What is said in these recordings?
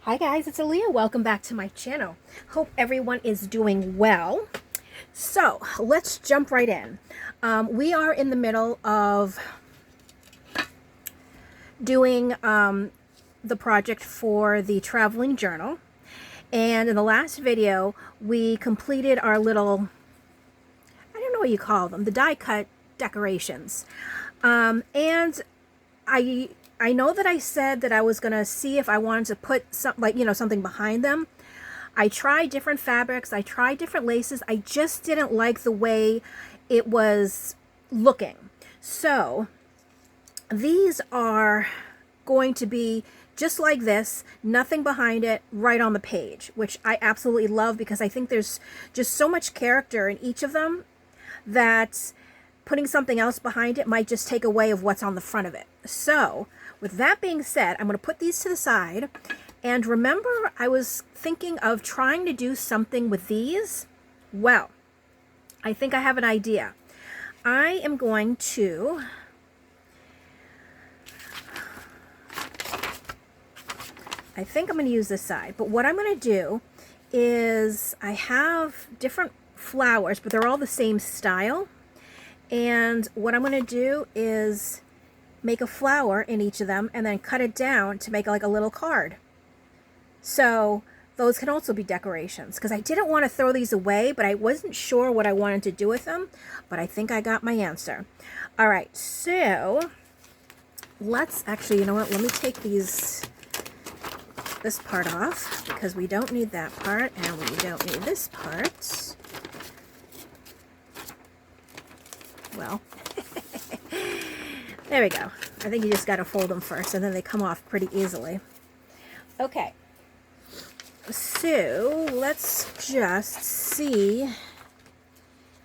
Hi guys, it's Alia. Welcome back to my channel. Hope everyone is doing well. So let's jump right in. We are in the middle of doing the project for the traveling journal. And in the last video, we completed our little, I don't know what you call them, the die cut decorations. And I know that I said that I was going to see if I wanted to put something behind them. I tried different fabrics. I tried different laces. I just didn't like the way it was looking. So these are going to be just like this, nothing behind it, right on the page, which I absolutely love because I think there's just so much character in each of them that putting something else behind it might just take away of what's on the front of it. So with that being said, I'm going to put these to the side. And remember, I was thinking of trying to do something with these. Well, I think I have an idea. I am going to use this side, but what I'm going to do is I have different flowers, but they're all the same style. And what I'm going to do is make a flower in each of them and then cut it down to make like a little card. So those can also be decorations, because I didn't want to throw these away, but I wasn't sure what I wanted to do with them. But I think I got my answer. All right, so let's actually, you know what? Let me take this part off, because we don't need that part and we don't need this part. Well, there we go. I think you just got to fold them first and then they come off pretty easily. Okay. So let's just see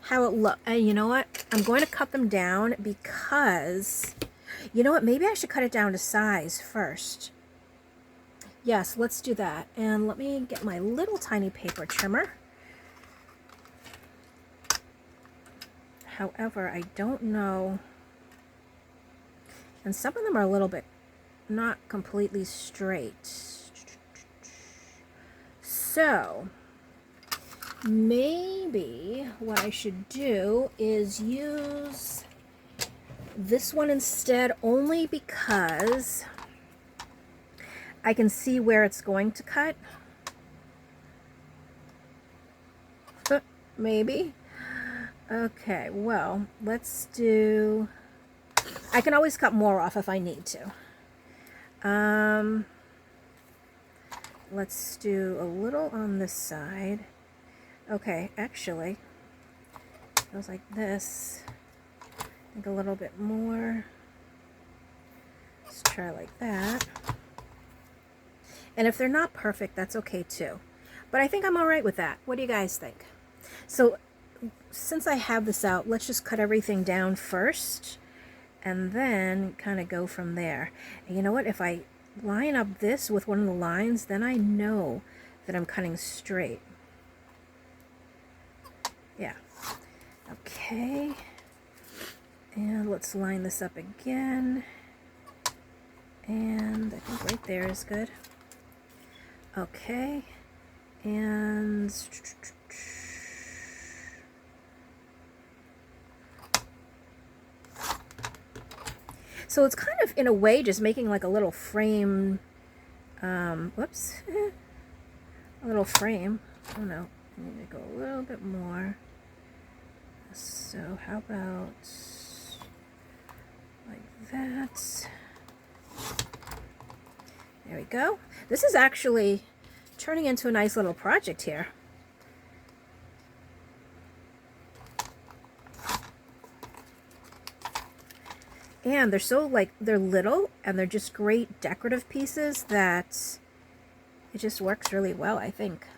how it looks. And you know what? I'm going to cut them down because, you know what? Maybe I should cut it down to size first. Yes, let's do that. And let me get my little tiny paper trimmer. However, I don't know. And some of them are a little bit not completely straight. So maybe what I should do is use this one instead, only because I can see where it's going to cut. Maybe. Okay, well, let's do... I can always cut more off if I need to. Let's do a little on this side. Okay, actually, it goes like this. I think a little bit more. Let's try like that. And if they're not perfect, that's okay too. But I think I'm all right with that. What do you guys think? So since I have this out, let's just cut everything down first and then kind of go from there. And you know what? If I line up this with one of the lines, then I know that I'm cutting straight. Yeah. Okay. And let's line this up again. And I think right there is good. Okay. And so it's kind of, in a way, just making like a little frame, whoops, a little frame. Oh no, I need to go a little bit more. So how about like that? There we go. This is actually turning into a nice little project here. And they're so, like, they're little and they're just great decorative pieces that it just works really well, I think.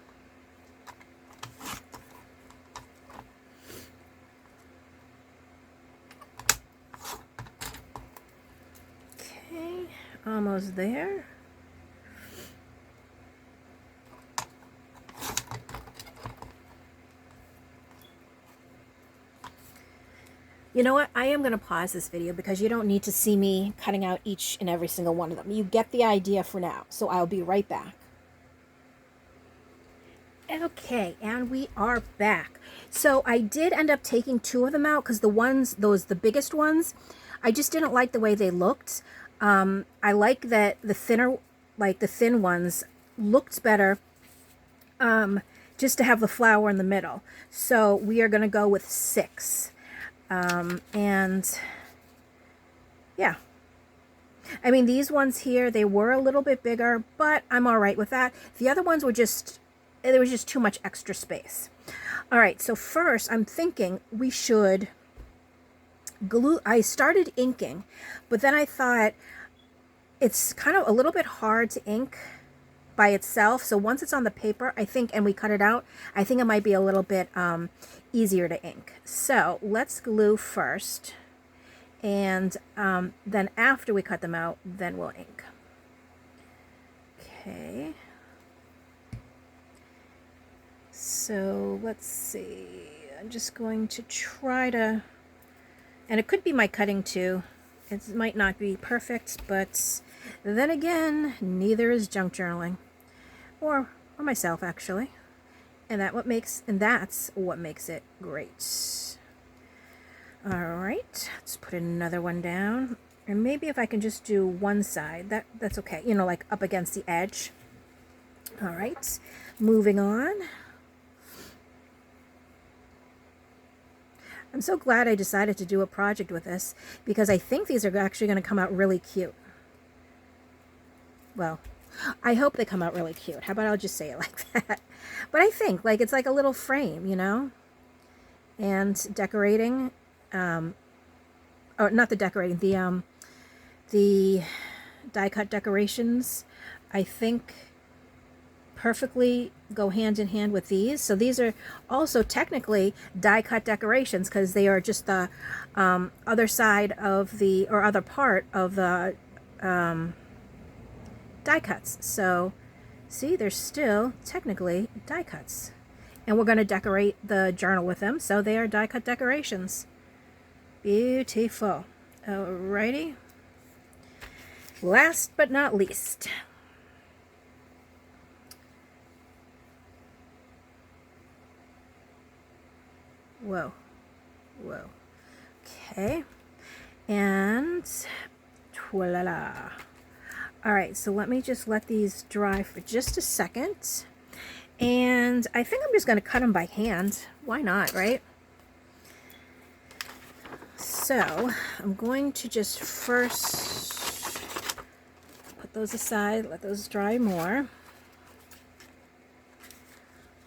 Okay, almost there. You know what? I am going to pause this video because you don't need to see me cutting out each and every single one of them. You get the idea for now, so I'll be right back. Okay, and we are back. So I did end up taking two of them out because the biggest ones, I just didn't like the way they looked. I like that the thin ones looked better, just to have the flower in the middle. So we are going to go with 6. And yeah. I mean, these ones here, they were a little bit bigger, but I'm all right with that. The other ones were there was just too much extra space. All right, so first I'm thinking we should glue. I started inking, but then I thought it's kind of a little bit hard to ink by itself. So once it's on the paper, I think, and we cut it out, I think it might be a little bit easier to ink. So let's glue first. And then after we cut them out, then we'll ink. Okay. So let's see. I'm just going to try to, and it could be my cutting too. It might not be perfect, but then again, neither is junk journaling, or myself actually. And that's what makes it great. All right, let's put another one down. And maybe if I can just do one side, that's okay. You know, like up against the edge. All right, moving on. I'm so glad I decided to do a project with this because I think these are actually going to come out really cute. Well, I hope they come out really cute. How about I'll just say it like that? But I think like it's like a little frame, you know? And decorating, or not the decorating, the die cut decorations, I think perfectly go hand in hand with these. So these are also technically die cut decorations because they are just the other side of or other part of the die cuts. So see, they're still technically die cuts. And we're going to decorate the journal with them. So they are die cut decorations. Beautiful. Alrighty. Last but not least. Whoa. Whoa. Okay. And twilala. All right, so let me just let these dry for just a second. And I think I'm just going to cut them by hand. Why not, right? So I'm going to just first put those aside, let those dry more.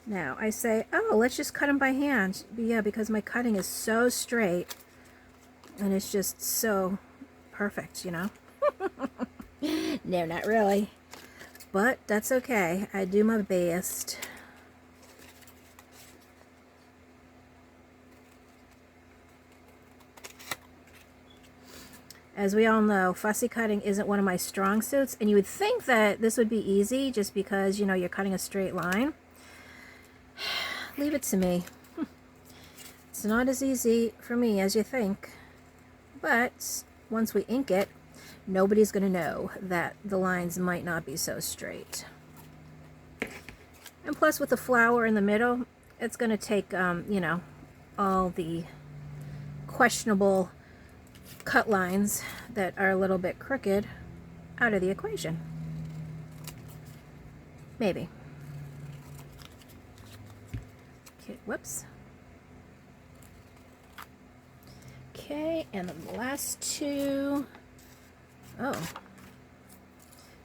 Now I say, oh, let's just cut them by hand. Yeah, because my cutting is so straight and it's just so perfect, you know? No, not really. But that's okay. I do my best. As we all know, fussy cutting isn't one of my strong suits, and you would think that this would be easy just because, you know, you're cutting a straight line. Leave it to me. It's not as easy for me as you think. But once we ink it, nobody's going to know that the lines might not be so straight. And plus with the flower in the middle, it's going to take, you know, all the questionable cut lines that are a little bit crooked out of the equation. Maybe. Okay, whoops. Okay, and then the last two. Oh,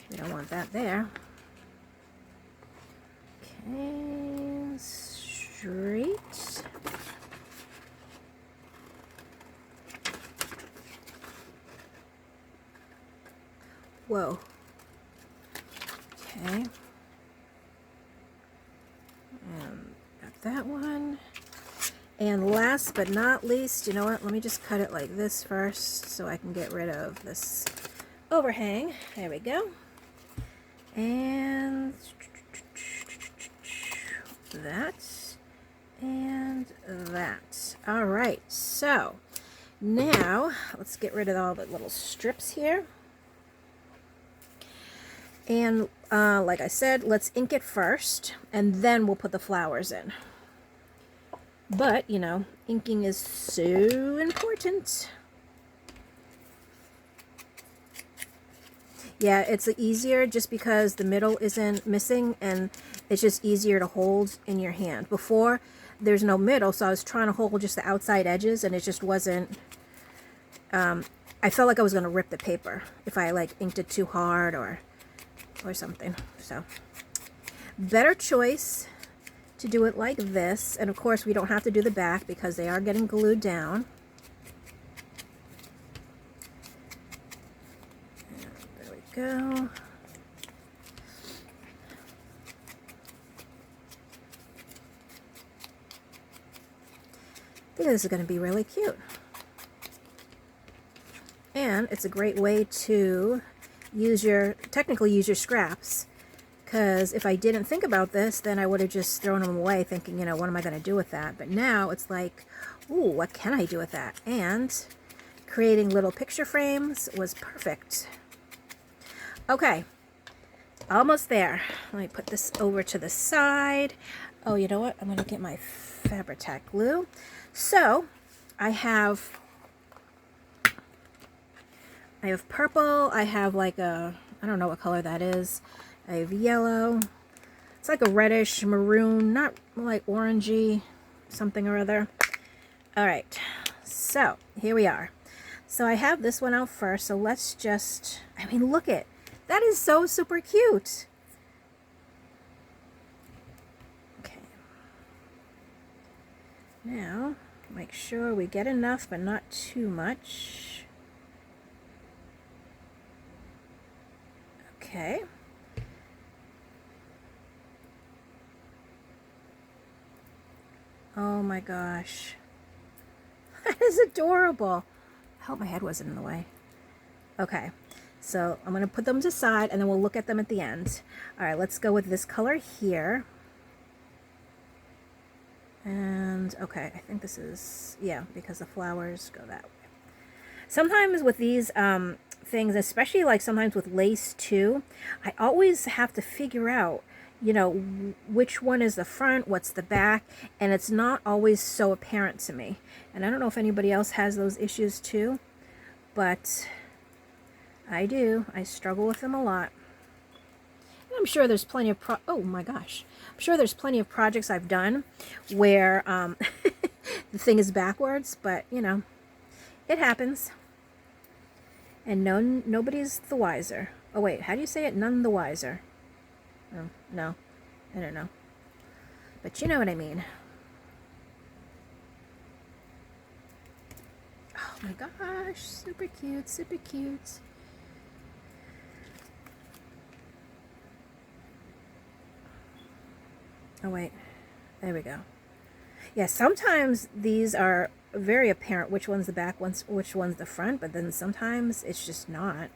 we don't want that there. Okay, straight. Whoa. Okay. And got that one. And last but not least, you know what? Let me just cut it like this first so I can get rid of this overhang. There we go. And that and that. All right, so now let's get rid of all the little strips here. And like I said, let's ink it first, and then we'll put the flowers in. But, you know, inking is so important. Yeah, it's easier just because the middle isn't missing, and it's just easier to hold in your hand. Before, there's no middle, so I was trying to hold just the outside edges, and it just wasn't... I felt like I was going to rip the paper if I, like, inked it too hard or something. So, better choice to do it like this. And, of course, we don't have to do the back because they are getting glued down. Go. I think this is going to be really cute. And it's a great way to technically use your scraps. Because if I didn't think about this, then I would have just thrown them away thinking, you know, what am I going to do with that? But now it's like, ooh, what can I do with that? And creating little picture frames was perfect. Okay, almost there. Let me put this over to the side. Oh, you know what? I'm going to get my Fabri-Tac glue. So, I have purple. I have like I don't know what color that is. I have yellow. It's like a reddish maroon, not like orangey, something or other. All right, so here we are. So I have this one out first. So let's just, I mean, look at that is so super cute. Okay. Now, make sure we get enough, but not too much. Okay. Oh my gosh. That is adorable. I hope my head wasn't in the way. Okay. So I'm going to put them to the side, and then we'll look at them at the end. All right, let's go with this color here. And, okay, I think this is, yeah, because the flowers go that way. Sometimes with these things, especially like sometimes with lace too, I always have to figure out, you know, which one is the front, what's the back, and it's not always so apparent to me. And I don't know if anybody else has those issues too, but I do. I struggle with them a lot. And I'm sure there's plenty of oh my gosh. I'm sure there's plenty of projects I've done where the thing is backwards, but you know, it happens. And nobody's the wiser. Oh wait, how do you say it? None the wiser. Oh, no, I don't know. But you know what I mean. Oh my gosh, super cute, super cute. Oh wait, there we go. Yeah, sometimes these are very apparent which one's the back, which one's the front, but then sometimes it's just not.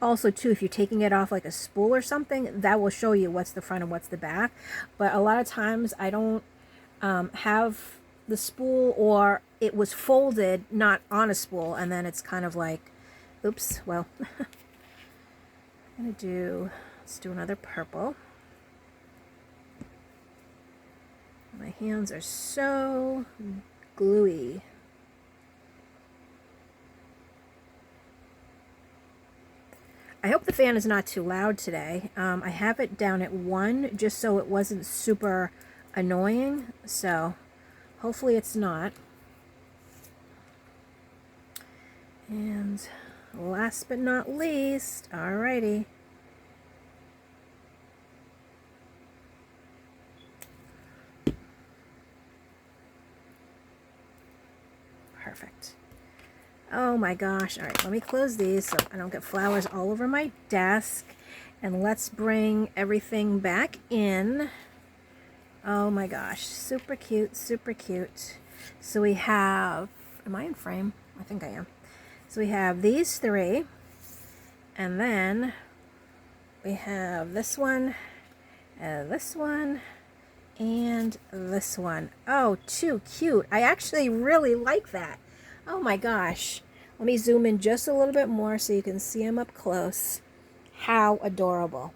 Also too, if you're taking it off like a spool or something, that will show you what's the front and what's the back. But a lot of times I don't have the spool, or it was folded not on a spool, and then it's kind of like, oops, well. Let's do another purple. My hands are so gluey. I hope the fan is not too loud today. I have it down at 1 just so it wasn't super annoying. So hopefully it's not. And last but not least, alrighty. Perfect. Oh my gosh. All right, let me close these so I don't get flowers all over my desk. And let's bring everything back in. Oh my gosh, super cute, super cute. So we have, am I in frame? I think I am. So we have these 3, and then we have this one, this one, and this one. Oh, too cute. I actually really like that. Oh my gosh. Let me zoom in just a little bit more so you can see them up close. How adorable.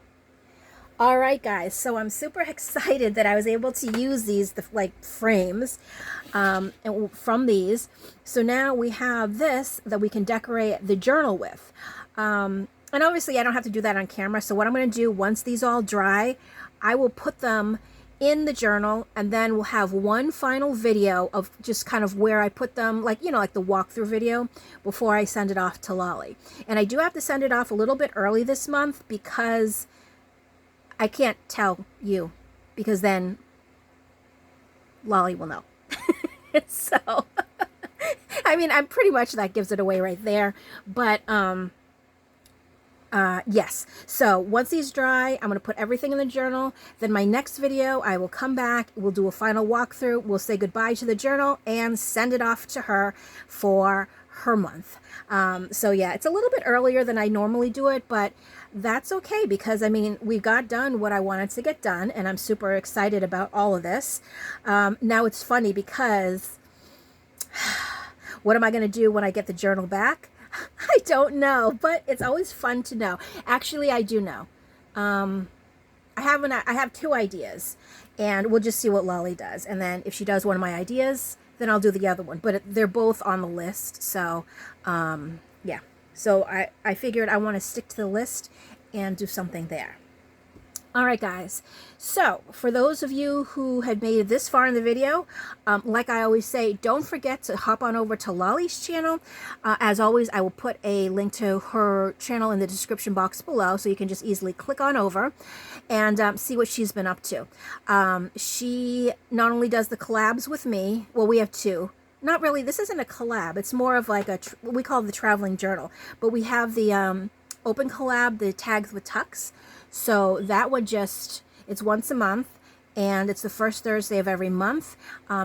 All right, guys, so I'm super excited that I was able to use these like frames from these. So now we have this that we can decorate the journal with. And obviously I don't have to do that on camera. So what I'm going to do once these all dry, I will put them in the journal, and then we'll have one final video of just kind of where I put them, like, you know, like the walkthrough video before I send it off to Lolly. And I do have to send it off a little bit early this month because I can't tell you, because then Lolly will know. So, I mean, I'm pretty much, that gives it away right there. But, yes. So once these dry, I'm going to put everything in the journal. Then my next video, I will come back. We'll do a final walkthrough. We'll say goodbye to the journal and send it off to her for her month. So yeah, it's a little bit earlier than I normally do it, but that's okay because, I mean, we got done what I wanted to get done, and I'm super excited about all of this. Now it's funny because what am I going to do when I get the journal back? I don't know, but it's always fun to know. Actually, I do know. I have two ideas, and we'll just see what Lolly does. And then if she does one of my ideas, then I'll do the other one. But they're both on the list, so yeah. So I figured I want to stick to the list and do something there. All right, guys. So for those of you who had made it this far in the video, like I always say, don't forget to hop on over to Lolly's channel. As always, I will put a link to her channel in the description box below, so you can just easily click on over and see what she's been up to. She not only does the collabs with me, well, we have two. Not really, this isn't a collab. It's more of like what we call the traveling journal. But we have the open collab, the tags with tucks. So that one it's once a month, and it's the first Thursday of every month.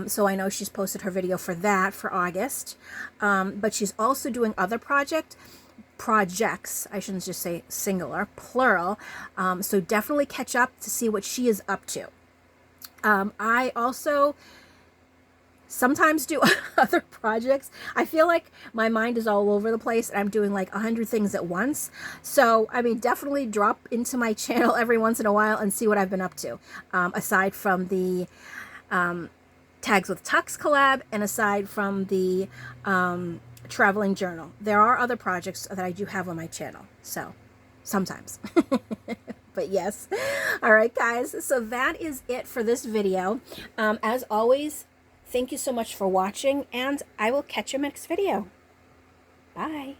So I know she's posted her video for that for August. But she's also doing other projects. I shouldn't just say singular, plural. So definitely catch up to see what she is up to. I also sometimes do other projects. I feel like my mind is all over the place and I'm doing like 100 things at once. So, I mean, definitely drop into my channel every once in a while and see what I've been up to. Aside from the Tags with Tux collab and aside from the traveling journal. There are other projects that I do have on my channel. So, sometimes. But yes. All right, guys. So that is it for this video. As always, thank you so much for watching, and I will catch you next video. Bye.